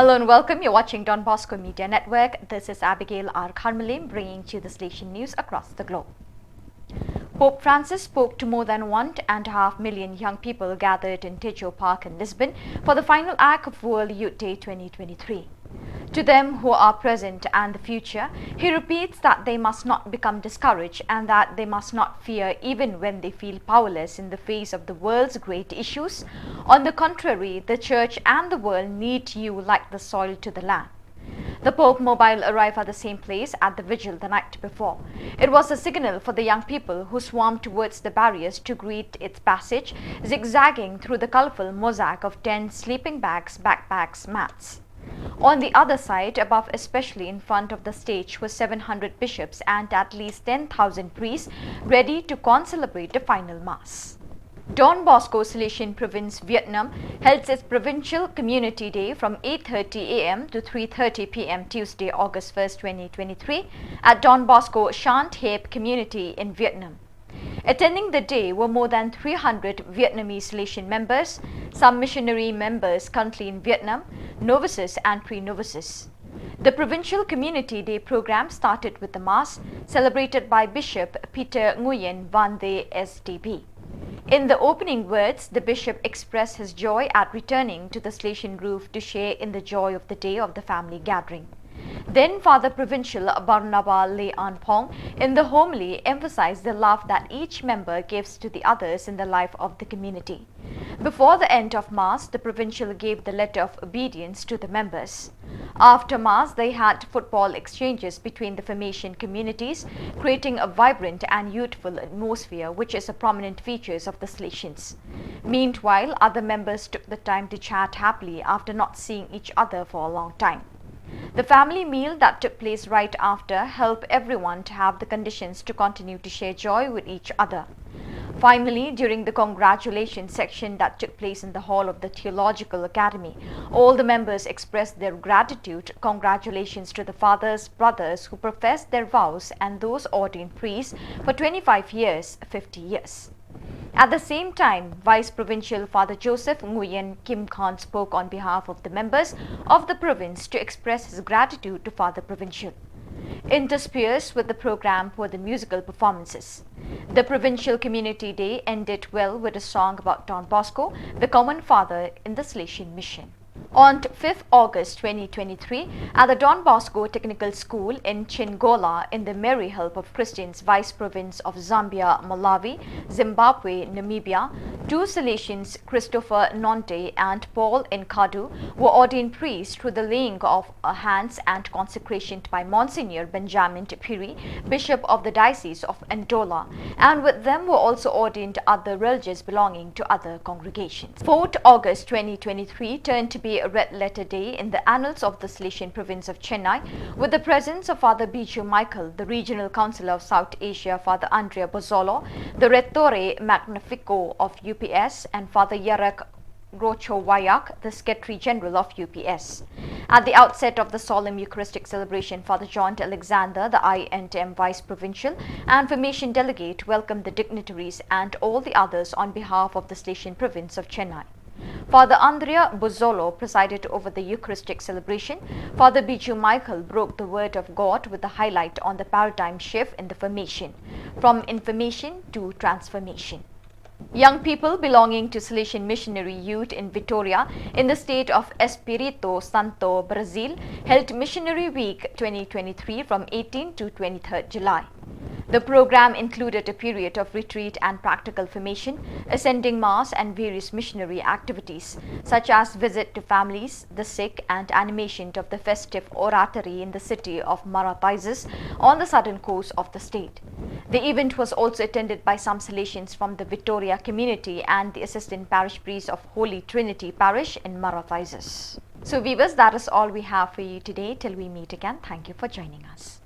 Hello and welcome. You're watching Don Bosco Media Network. This is Abigail R. Carmelim bringing to you the Salesian news across the globe. Pope Francis spoke to more than 1.5 million young people gathered in Tejo Park in Lisbon for the final act of World Youth Day 2023. To them who are present and the future, he repeats that they must not become discouraged and that they must not fear even when they feel powerless in the face of the world's great issues. On the contrary, the Church and the world need you like the soil to the land. The Pope Mobile arrived at the same place at the vigil the night before. It was a signal for the young people who swarmed towards the barriers to greet its passage, zigzagging through the colorful mosaic of tents, sleeping bags, backpacks, mats. On the other side, above especially in front of the stage, were 700 bishops and at least 10,000 priests ready to concelebrate the final mass. Don Bosco Salesian Province, Vietnam held its Provincial Community Day from 8:30 a.m. to 3:30 p.m. Tuesday, August 1, 2023 at Don Bosco Shant Hep Community in Vietnam. Attending the day were more than 300 Vietnamese Salesian members, some missionary members currently in Vietnam, novices and pre-novices. The Provincial Community Day program started with the Mass, celebrated by Bishop Peter Nguyen Van de SDB. In the opening words, the bishop expressed his joy at returning to the Salesian roof to share in the joy of the day of the family gathering. Then Father Provincial Barnaba Le An Pong in the homily emphasized the love that each member gives to the others in the life of the community. Before the end of Mass, the Provincial gave the letter of obedience to the members. After Mass, they had football exchanges between the formation communities, creating a vibrant and youthful atmosphere which is a prominent feature of the Salesians. Meanwhile, other members took the time to chat happily after not seeing each other for a long time. The family meal that took place right after helped everyone to have the conditions to continue to share joy with each other. Finally, during the congratulations section that took place in the hall of the Theological Academy, all the members expressed their gratitude, congratulations to the fathers, brothers who professed their vows and those ordained priests for 25 years, 50 years. At the same time, Vice Provincial Father Joseph Nguyen Kim Khan spoke on behalf of the members of the province to express his gratitude to Father Provincial. Interspersed with the program were the musical performances. The Provincial Community Day ended well with a song about Don Bosco, the common father in the Salesian mission. On 5th August 2023, at the Don Bosco Technical School in Chingola in the Mary Help of Christians Vice Province of Zambia, Malawi, Zimbabwe, Namibia, two Salesians, Christopher Nonte and Paul Nkadu, were ordained priests through the laying of hands and consecration by Monsignor Benjamin Piri, Bishop of the Diocese of Ndola, and with them were also ordained other religious belonging to other congregations. 4th August 2023 turned to be a red-letter day in the annals of the Salesian province of Chennai, with the presence of Father Biju Michael, the Regional Councillor of South Asia, Father Andrea Bozzolo, the Rettore Magnifico of UPS, and Father Yarak Rocho Wayak, the Secretary General of UPS. At the outset of the solemn Eucharistic celebration, Father John Alexander, the I&M Vice Provincial and Formation Delegate, welcomed the dignitaries and all the others on behalf of the Salesian province of Chennai. Father Andrea Bozzolo presided over the Eucharistic celebration. Father Biju Michael broke the word of God with the highlight on the paradigm shift in the formation, from information to transformation. Young people belonging to Salesian Missionary Youth in Vitória in the state of Espírito Santo, Brazil, held Missionary Week 2023 from 18 to 23 July. The program included a period of retreat and practical formation, ascending Mass and various missionary activities, such as visit to families, the sick and animation of the festive oratory in the city of Marathaizes on the southern coast of the state. The event was also attended by some Salesians from the Victoria community and the Assistant Parish Priest of Holy Trinity Parish in Marathaizes. So viewers, that is all we have for you today. Till we meet again, thank you for joining us.